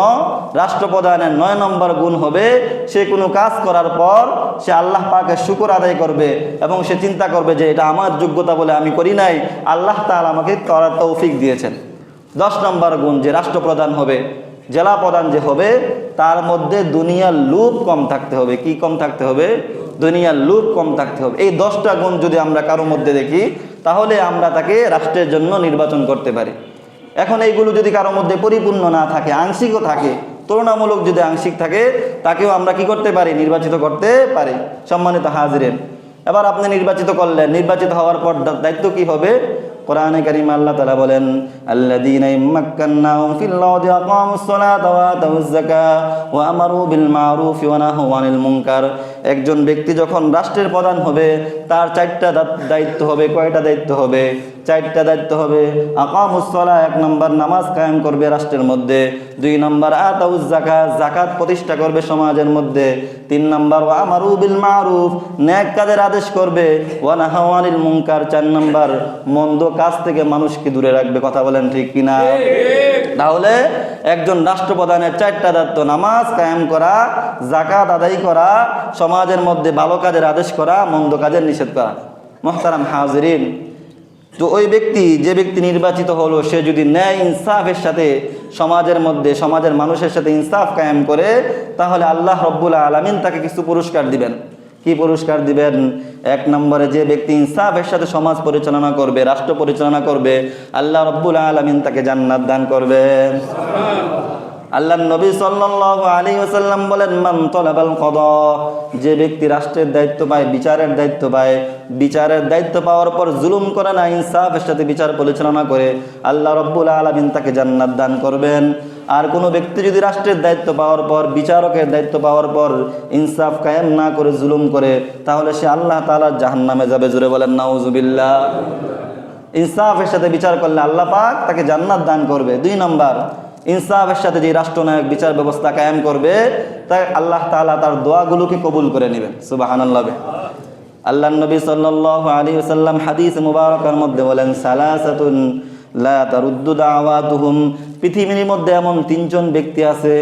রাষ্ট্রপ্রধানের 9 নম্বর গুণ হবে সে কোনো কাজ করার পর সে আল্লাহ পাকের শুকর আদায় করবে এবং সে চিন্তা করবে যে এটা আমার যোগ্যতা বলে আমি করি নাই, আল্লাহ তাআলা আমাকে করার তৌফিক দিয়েছেন। 10 নম্বর গুণ, যে রাষ্ট্রপ্রধান হবে, জেলা প্রধান যে হবে, তার মধ্যে দুনিয়ার লোভ কম থাকতে হবে। কি কম থাকতে হবে? দুনিয়ার লোভ কম থাকতে হবে। এই 10টা গুণ যদি আমরা কারোর মধ্যে দেখি, তাহলে আমরা তাকে রাষ্ট্রের জন্য নির্বাচন করতে পারি। এখন এইগুলো যদি কারোর মধ্যে পরিপূর্ণ না থাকে, আংশিকও থাকে, তুলনামূলক যদি আংশিক থাকে, তাকেও আমরা কি করতে পারি? নির্বাচিত করতে পারি। সম্মানিত হাজিরিন, এবার আপনি নির্বাচিত করলেন, নির্বাচিত হওয়ার পর দায়িত্ব কি হবে? কোরআনে কারিমে আল্লাহ তাআলা বলেন, আল্লাযীনা ইম্মাক্কান্নাহুম ফিল আরদি আকামুস সালাতা ওয়া আতাউয যাকাত ওয়া আমারু বিল মারুফি ওয়া নাহাউ আনিল মুনকার। একজন ব্যক্তি যখন রাষ্ট্রের প্রধান হবে, তার 4টা দায়িত্ব হবে। কয়টা দায়িত্ব হবে? 4টা দায়িত্ব হবে। আকামুস সালাহ, 1 নম্বর নামাজ কায়েম করবে রাষ্ট্রের মধ্যে। 2 নম্বর আতাউয যাকাত, যাকাত প্রতিষ্ঠা করবে সমাজের মধ্যে। 3 নম্বর ওয়া আমারু বিল মারুফ, নেক কাজের আদেশ করবে। ওয়া নাহাউ আনিল মুনকার, 4 নম্বর মন্দ কাজ থেকে মানুষকে দূরে রাখবে। কথা বলেন ঠিক কিনা? তাহলে একজন রাষ্ট্রপ্রধানের 4টা দায়িত্ব: নামাজ কায়েম করা, যাকাত আদায় করা, সমাজের মধ্যে ভালো কাজের আদেশ করা, মন্দ কাজের নিষেধ করা। মুহতারাম হাজিরিন, তো ওই ব্যক্তি, যে ব্যক্তি নির্বাচিত হলো, সে যদি ন্যায় ইনসাফের সাথে সমাজের মধ্যে, সমাজের মানুষের সাথে ইনসাফ কায়েম করে, তাহলে আল্লাহ রব্বুল আলামিন তাকে কিছু পুরস্কার দিবেন। কি পুরস্কার দিবেন? 1 নম্বরে, যে ব্যক্তি ইনসাফের সাথে সমাজ পরিচালনা করবে, রাষ্ট্র পরিচালনা করবে, আল্লাহ রব্বুল আলামিন তাকে জান্নাত দান করবেন। আল্লাহ নবী সাল্লাল্লাহু আলাইহি ওয়াসাল্লাম বলেন, মান তালাবাল কদা, যে ব্যক্তি রাষ্ট্রের দায়িত্ব পায়, বিচারের দায়িত্ব পায়, বিচারের দায়িত্ব পাওয়ার পর জুলুম করে না, ইনসাফের সাথে বিচার পরিচালনা করে, আল্লাহ রব্বুল আলামিন তাকে জান্নাত দান করবেন। আর কোনো ব্যক্তি যদি রাষ্ট্রের দায়িত্ব পাওয়ার পর, বিচারকের দায়িত্ব পাওয়ার পর ইনসাফ কায়েম না করে জুলুম করে, তাহলে সে আল্লাহ তাআলার জাহান্নামে যাবে। জোরে বলেন নাউজুবিল্লাহ। ইনসাফের সাথে বিচার করলে আল্লাহ পাক তাকে জান্নাত দান করবে। 2 নম্বর, ইনসাফের সাথে যে রাষ্ট্রনায়ক বিচার ব্যবস্থা কায়েম করবে, তাই আল্লাহ তাআলা তার দোয়াগুলোকে কবুল করে নেবেন। সুবহানাল্লাহ। আল্লাহ নবী সাল্লাল্লাহু আলাইহি ওয়াসাল্লাম হাদিস মুবারকার মধ্যে বলেন, সালাসাতুন লা তারুদ্দু দাওয়াতুহুম, পৃথিবীর মধ্যে এমন 3 জন ব্যক্তি আছে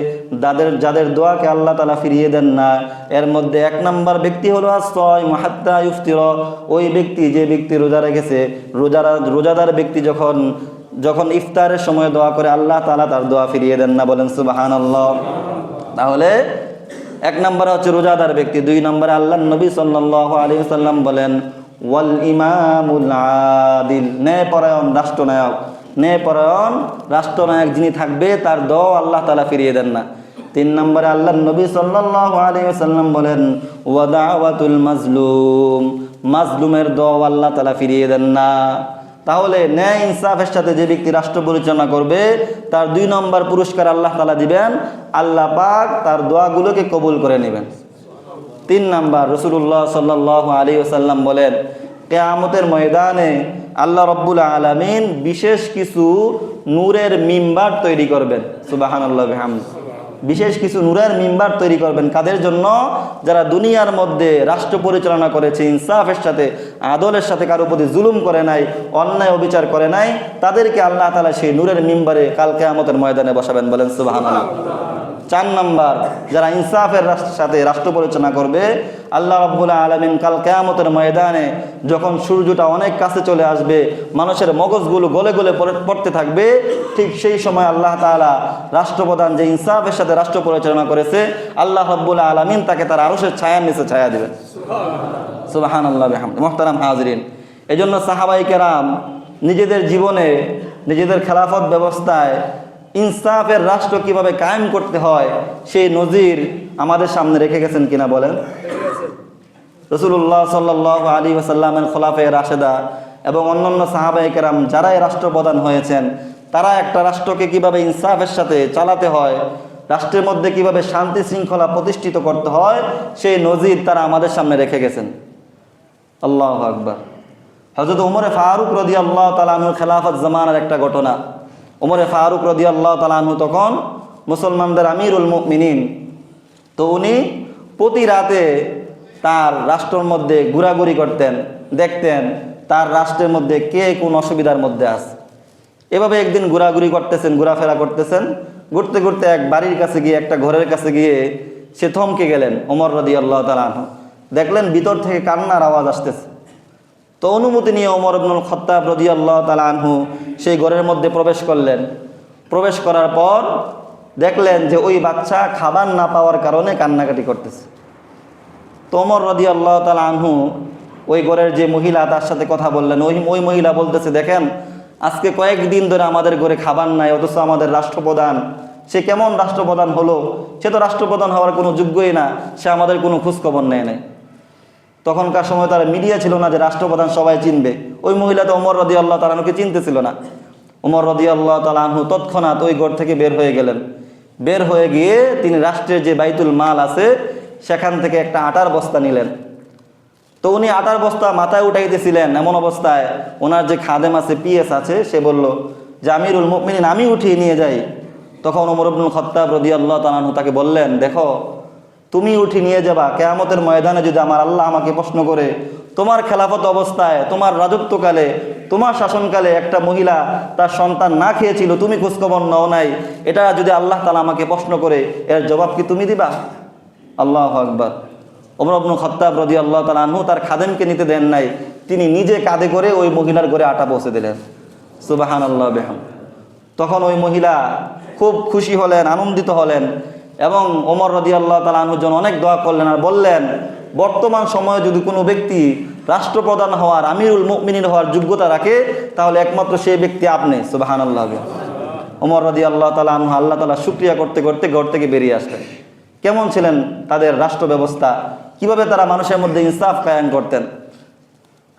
যাদের দোয়াকে আল্লাহ তাআলা ফিরিয়ে দেন না। এর মধ্যে 1 নম্বর ব্যক্তি হলো as-সাইম হাত্তা ইফতিরা, ওই ব্যক্তি, যে ব্যক্তি রোজা রেখেছে, রোজাদার ব্যক্তি যখন ইফতারের সময় দোয়া করে, আল্লাহ তাআলা তার দোয়া ফিরিয়ে দেন না। বলেন সুবহানাল্লাহ। তাহলে 1 নম্বরে হচ্ছে রোজাদার ব্যক্তি। 2 নম্বরে আল্লাহ নবী সাল্লাল্লাহু আলাইহি ওয়াসাল্লাম বলেন, ওয়াল ইমামুল আদিল, ন্যায়পরায়ণ রাষ্ট্রনায়ক। ন্যায়পরায়ণ রাষ্ট্রনায়ক যিনি থাকবে তার দোয়া আল্লাহ তাআলা ফিরিয়ে দেন না। 3 নম্বরে আল্লাহর নবী সাল্লাল্লাহু আলাইহি ওয়াসাল্লাম বলেন ওয়া দাওয়াতুল মাজলুম, মাজলুমের দোয়া আল্লাহ তাআলা ফিরিয়ে দেন না। তাহলে ন্যায় ইনসাফের সাথে যে ব্যক্তি রাষ্ট্র পরিচালনা করবে তার 2 নম্বর পুরস্কার আল্লাহ তাআলা দিবেন, আল্লাহ পাক তার দোয়াগুলোকে কবুল করে নেবেন। 3 নম্বর, রাসূলুল্লাহ সাল্লাল্লাহু আলাইহি ওয়াসাল্লাম বলেন কিয়ামতের ময়দানে আল্লাহ রাব্বুল আলামিন বিশেষ কিছু নূরের মিম্বার তৈরি করবেন। সুবহানাল্লাহ বিহামদি। বিশেষ কিছু নূরের মিম্বার তৈরি করবেন কাদের জন্য? যারা দুনিয়ার মধ্যে রাষ্ট্র পরিচালনা করেছে ইনসাফের সাথে, আদলের সাথে, কারো প্রতি জুলুম করে নাই, অন্যায় অবিচার করে নাই, তাদেরকে আল্লাহ তাআলা সেই নূরের মিম্বারে কাল কিয়ামতের ময়দানে বসাবেন। বলেন সুবহানাল্লাহ। 4 নম্বর, যারা ইনসাফের সাথে রাষ্ট্র পরিচালনা করবে, আল্লাহ রাব্বুল আলামিন কাল কিয়ামতের ময়দানে যখন সূর্যটা অনেক কাছে চলে আসবে, মানুষের মগজগুলো গলে গলে পড়তে থাকবে, ঠিক সেই সময় আল্লাহ তাআলা রাষ্ট্রপ্রধান যে ইনসাফের সাথে রাষ্ট্র পরিচালনা করেছে, আল্লাহ রাব্বুল আলামিন তাকে তার আরশের ছায়ার নিচে ছায়া দিবেন। সুবহানাল্লাহ বিহামদি। মুহতারাম হাজিরিন, এজন্য সাহাবায়ে কেরাম নিজেদের জীবনে, নিজেদের খেলাফত ব্যবস্থায় ইনসাফের রাষ্ট্র কিভাবে কায়েম করতে হয় সেই নজির আমাদের সামনে রেখে গেছেন কিনা বলেন? রাসূলুল্লাহ সাল্লাল্লাহু আলাইহি ওয়াসাল্লামের খোলাফায়ে রাশেদা এবং অন্যান্য সাহাবায়ে কেরাম যারাই রাষ্ট্রপ্রধান হয়েছেন, তারা একটা রাষ্ট্রকে কিভাবে ইনসাফের সাথে চালাতে হয়, রাষ্ট্রের মধ্যে কিভাবে শান্তি শৃঙ্খলা প্রতিষ্ঠিত করতে হয়, সেই নজির তারা আমাদের সামনে রেখে গেছেন। আল্লাহু আকবার। হযরত ওমর ফারুক রাদিয়াল্লাহু তাআলা আনহু খেলাফত জামানার একটা ঘটনা। ওমরে ফারুক রাদিয়াল্লাহু তাআলা আনহু তখন মুসলমানদের আমিরুল মুমিনিন। তো উনি প্রতি রাতে তার রাষ্ট্রের মধ্যে ঘোরাঘুরি করতেন, দেখতেন তার রাষ্ট্রের মধ্যে কে কোন অসুবিধার মধ্যে আছে। এভাবে একদিন ঘোরাঘুরি করতেছেন, ঘোরাফেরা করতেছেন, ঘুরতে ঘুরতে এক বাড়ির কাছে গিয়ে, একটা ঘরের কাছে গিয়ে সে থমকে গেলেন। ওমর রাদিয়াল্লাহু তাআলা আনহু দেখলেন ভিতর থেকে কান্নার আওয়াজ আসতেছে। তো অনুমতি নিয়ে ওমর ইবনুল খাত্তাব রাদিয়াল্লাহু তাআলা আনহু সেই ঘরের মধ্যে প্রবেশ করলেন। প্রবেশ করার পর দেখলেন যে ওই বাচ্চা খাবার না পাওয়ার কারণে কান্নাকাটি করতেছে। তো ওমর রাদিয়াল্লাহু তাআলা আনহু ওই ঘরের যে মহিলা, তার সাথে কথা বললেন। ওই মহিলা বলতেছে, দেখেন আজকে কয়েকদিন ধরে আমাদের ঘরে খাবার নাই, অথচ আমাদের রাষ্ট্রপ্রধান, সে কেমন রাষ্ট্রপ্রধান হলো? সে তো রাষ্ট্রপ্রধান হওয়ার কোনো যোগ্যই না, সে আমাদের কোনো খোঁজখবর নেয় নাই। তখনকার সময় তার মিডিয়া ছিল না যে রাষ্ট্রপ্রধান সবাই চিনবে। ওই মহিলা তো ওমর রাদিয়াল্লাহু তাআলা আনহুকে চিনতেছিল না। ওমর রাদিয়াল্লাহু তাআলা আনহু তৎক্ষণাৎ ওই ঘর থেকে বের হয়ে গেলেন। বের হয়ে গিয়ে তিনি রাষ্ট্রের যে বাইতুল মাল আছে সেখান থেকে একটা আটার বস্তা নিলেন। তো উনি আটার বস্তা মাথায় উঠাইতেছিলেন, এমন অবস্থায় ওনার যে খাদেম আছে, পিএস আছে, সে বলল যে আমিরুল মুমিনিন, আমি উঠিয়ে নিয়ে যাই। তখন ওমর ইবনুল খাত্তাব রাদিয়াল্লাহু তাআলা আনহু তাকে বললেন, দেখো তুমি উঠি নিয়ে যাবা, কিয়ামতের ময়দানে যদি আমার আল্লাহ আমাকে প্রশ্ন করে, তোমার খেলাফত অবস্থায়, তোমার রাজত্বকালে, তোমার শাসনকালে একটা মহিলা তার সন্তান না খেয়েছিল, তুমি খোঁজখবর নাও নাই, এটা যদি আল্লাহ তাআলা আমাকে প্রশ্ন করে, এর জবাব কি তুমি দিবা? আল্লাহু আকবার। ওমর ইবনুল খাত্তাব রাদিয়াল্লাহু তাআলা আনহু তার খাদেমকে নিতে দেন নাই, তিনি নিজে কাঁধে করে ওই মহিলার ঘরে আটা পৌঁছে দিলেন। সুবহানাল্লাহ বিহামদি। তখন ওই মহিলা খুব খুশি হলেন, আনন্দিত হলেন এবং ওমর রাদিয়াল্লাহু তাআলা আনহুর জন্য অনেক দোয়া করলেন আর বললেন, বর্তমান সময়ে যদি কোনো ব্যক্তি রাষ্ট্রপ্রধান হওয়ার, আমিরুল মুমিনিন হওয়ার যোগ্যতা রাখে, তাহলে একমাত্র সেই ব্যক্তি আপনি। সুবহানাল্লাহ। ওমর রাদিয়াল্লাহু তাআলা আনহু আল্লাহ তাআলা শুকরিয়া করতে করতে ঘর থেকে বেরিয়ে আসলেন। কেমন ছিলেন তাদের রাষ্ট্র ব্যবস্থা, কিভাবে তারা মানুষের মধ্যে ইনসাফ কায়েম করতেন।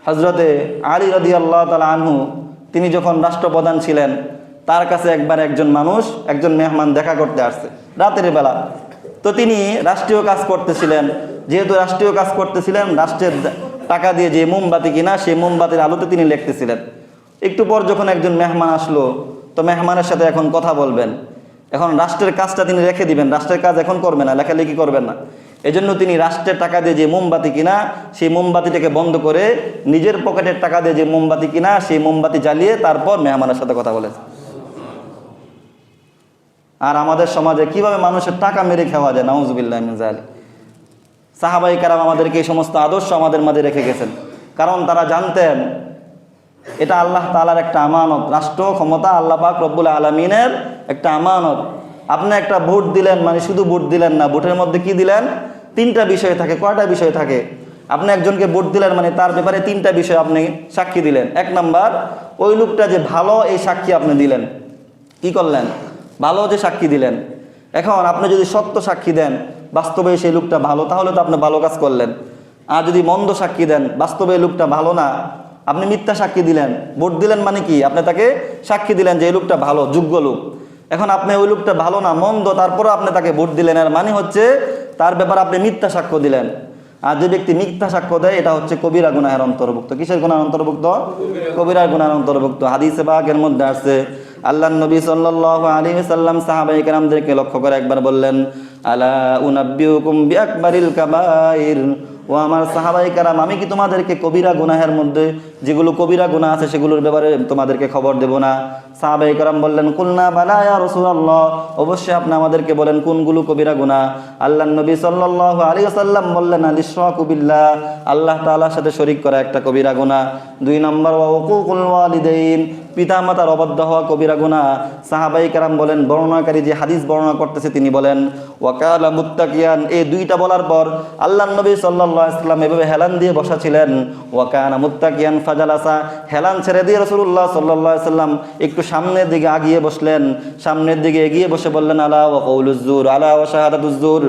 হযরতে আলী রাদিয়াল্লাহু তাআলা আনহু তিনি যখন রাষ্ট্রপ্রধান ছিলেন, তার কাছে একবার একজন মানুষ, একজন মেহমান দেখা করতে আসছে রাতের বেলা। তো তিনি রাষ্ট্রীয় কাজ করতেছিলেন, যেহেতু রাষ্ট্রীয় কাজ করতেছিলেন, রাষ্ট্রের টাকা দিয়ে যে মোমবাতি কিনা, সেই মোমবাতির আলোতে তিনি লিখতেছিলেন। একটু পর যখন একজন মেহমান আসলো, তো মেহমানের সাথে এখন কথা বলবেন, এখন রাষ্ট্রের কাজটা তিনি রেখে দিবেন, রাষ্ট্রের কাজ এখন করবেন না, লেখালেখি করবেন না। এজন্য তিনি রাষ্ট্রের টাকা দিয়ে যে মোমবাতি কিনা, সেই মোমবাতিটাকে বন্ধ করে নিজের পকেটের টাকা দিয়ে যে মোমবাতি কিনা, সেই মোমবাতি জ্বালিয়ে তারপর মেহমানের সাথে কথা বলেছেন। আর আমাদের সমাজে কিভাবে মানুষের টাকা মেরে খাওয়া যায়, নাউজুবিল্লাহ মিন যালিক। সাহাবায়ে কেরাম আমাদেরকে এই সমস্ত আদর্শ আমাদের মাঝে রেখে গেছেন, কারণ তারা জানতেন এটা আল্লাহ তাআলার একটা আমানত। রাষ্ট্র ক্ষমতা আল্লাহ পাক রব্বুল আলামিনের একটা আমানত। আপনি একটা ভোট দিলেন, মানে শুধু ভোট দিলেন না, ভোটের মধ্যে কি দিলেন? 3টা বিষয় থাকে। কয়টা বিষয় থাকে? আপনি একজনকে ভোট দিলেন মানে তার ব্যাপারে তিনটা বিষয় আপনি সাক্ষী দিলেন। এক নাম্বার, ওই লোকটা যে ভালো এই সাক্ষী আপনি দিলেন। কি করলেন? ভালো যে সাক্ষী দিলেন। এখন আপনি যদি সত্য সাক্ষী দেন, বাস্তবে সেই লোকটা ভালো, তাহলে তো আপনি ভালো কাজ করলেন। আর যদি মন্দ সাক্ষী দেন, বাস্তবে এই লোকটা ভালো না, আপনি মিথ্যা সাক্ষী দিলেন। ভোট দিলেন মানে কি? আপনি তাকে সাক্ষী দিলেন যে এই লোকটা ভালো, যোগ্য লোক। এখন আপনি ওই লোকটা ভালো না, মন্দ, তারপরে আপনি তাকে ভোট দিলেন, এর মানে হচ্ছে তার ব্যাপারে আপনি মিথ্যা সাক্ষ্য দিলেন। আর যে ব্যক্তি মিথ্যা সাক্ষ্য দেয় এটা হচ্ছে কবিরা গুনাহের অন্তর্ভুক্ত। কিসের গুনাহ অন্তর্ভুক্ত? কবিরা গুনাহের অন্তর্ভুক্ত। হাদিসে পাকের মধ্যে আছে, আল্লাহর নবী সাল্লাল্লাহু আলাইহি ওয়াসাল্লাম সাহাবায়ে কেরামদেরকে লক্ষ্য করে একবার বললেন, আলা উনাব্বিউকুম বিআকবারিল কাবাইর, ও আমার সাহাবায়ে কেরাম, আমি কি তোমাদেরকে কবিরা গুনাহের মধ্যে যেগুলো কবিরা গুনাহ আছে সেগুলোর ব্যাপারে তোমাদেরকে খবর দেব না? সাহাবায়ে কেরাম বললেন, কুলনা বালা ইয়া রাসূলুল্লাহ, অবশ্যই আপনি আমাদেরকে বলেন কোনগুলো কবিরা গুনাহ। আল্লাহর নবী সাল্লাল্লাহু আলাইহি ওয়াসাল্লাম বললেন, আল-ইশরাকু বিল্লাহ, আল্লাহ তাআলার সাথে শরীক করা একটা কবিরা গুনাহ। দুই নম্বর, ওয়া উকুকুল ওয়ালিদাইন, পিতামাতার অবাধ্য হওয়া কবিরা গুনাহ। সাহাবায়ে কেরাম বলেন, বর্ণনাকারী যে হাদিস বর্ণনা করতেছে তিনি বলেন, ওয়া কালা মুত্তাকিয়ান, এই দুইটা বলার পর আল্লাহর নবী সাল্লাল্লাহু আলাইহি ওয়াসাল্লাম এভাবে হেলান দিয়ে বসা ছিলেন। ওয়া কানা মুত্তাকিয়ান ফাজালাসা, হেলান ছেড়ে দিয়ে রাসূলুল্লাহ সাল্লাল্লাহু আলাইহি ওয়াসাল্লাম একটু সামনের দিকে আগিয়ে বসলেন। সামনের দিকে এগিয়ে বসে বললেন, আলা ওয়া কাউলুজ জুর, আলা ওয়া শাহাদাতুজ জুর,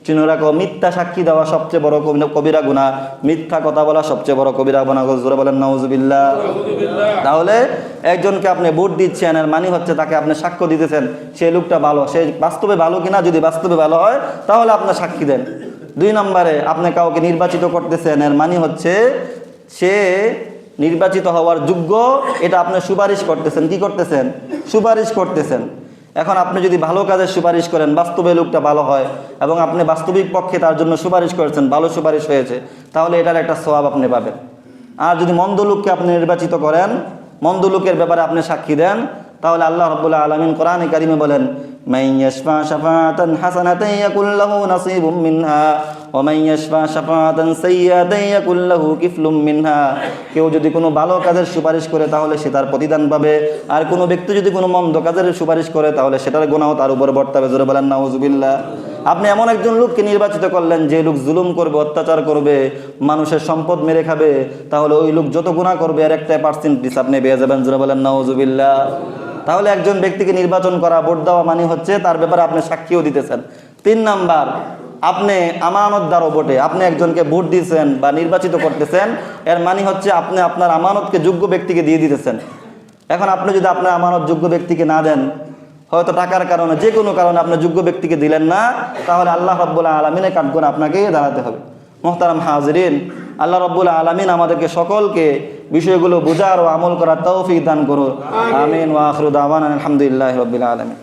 চিনে রাখো, মিথ্যা সাক্ষী দেওয়া সবচেয়ে বড় কবিরা গুনাহ, মিথ্যা কথা বলা সবচেয়ে বড় কবিরা গুনাহ। জোরে বলেন নাউজুবিল্লাহ। তাহলে একজনকে আপনি ভোট দিচ্ছেন, এর মানে হচ্ছে তাকে আপনি সাক্ষ্য দিতেছেন সেই লোকটা ভালো, সে বাস্তবে ভালো কিনা। যদি বাস্তবে ভালো হয় তাহলে আপনার সাক্ষী দেন। দুই নম্বরে, আপনি কাউকে নির্বাচিত করতেছেন, এর মানে হচ্ছে সে নির্বাচিত হওয়ার যোগ্য, এটা আপনি সুপারিশ করতেছেন। কি করতেছেন? সুপারিশ করতেছেন। এখন আপনি যদি ভালো কাজের সুপারিশ করেন, বাস্তবে লোকটা ভালো হয় এবং আপনি বাস্তবিক পক্ষে তার জন্য সুপারিশ করেছেন, ভালো সুপারিশ হয়েছে, তাহলে এটার একটা সওয়াব আপনি পাবেন। আর যদি মন্দ লোককে আপনি নির্বাচিত করেন, মন্দ লোকের ব্যাপারে আপনি সাক্ষী দেন, তাহলে আল্লাহ রাব্বুল আলামিন কোরআনে কারিমে বলেন, মান ইয়াশফা শাফাআতান হাসানাতান ইয়াকুল লাহু নাসিবুম মিনহা ওয়া মান ইয়াশফা শাফাআতান সাইয়্যাতান ইয়াকুল লাহু কিফলুম মিনহা। কেউ যদি কোনো ভালো কাজের সুপারিশ করে তাহলে সে তার প্রতিদান পাবে, আর কোনো ব্যক্তি যদি কোনো মন্দ কাজের সুপারিশ করে তাহলে সেটার গুনাহ তার উপর বর্তাবে। জোরে বলেন নাউজুবিল্লাহ। আপনি এমন একজন লোককে নির্বাচিত করলেন যে লোক জুলুম করবে, অত্যাচার করবে, মানুষের সম্পদ মেরে খাবে, তাহলে ওই লোক যত গুনাহ করবে এর একটা পার্সেন্টেজ আপনি পেয়ে যাবেন। জোরে বলেন নাউজুবিল্লাহ। তাহলে একজন ব্যক্তিকে নির্বাচন করা, ভোট দেওয়া মানে হচ্ছে তার ব্যাপারে আপনি সাক্ষীও দিতেছেন। তিন নাম্বার, আপনি আমানতদারও বটে। আপনি একজনকে ভোট দিয়েছেন বা নির্বাচিত করতেছেন, এর মানে হচ্ছে আপনি আপনার আমানতকে যোগ্য ব্যক্তিকে দিয়ে দিতেছেন। এখন আপনি যদি আপনার আমানত যোগ্য ব্যক্তিকে না দেন, হয়তো টাকার কারণে, যে কোনো কারণে আপনি যোগ্য ব্যক্তিকে দিলেন না, তাহলে আল্লাহ রাব্বুল আলামিনের কাঠগড়ায় আপনাকে দাঁড়াতে হবে। মুহতারাম হাজিরিন, আল্লাহ রাব্বুল আলামিন আমাদেরকে সকলকে বিষয়গুলো বোঝার ও আমল করার তৌফিক দান করুন। আমিন ওয়া আখিরু দাওয়ানা আলহামদুলিল্লাহি রাব্বিল আলামিন।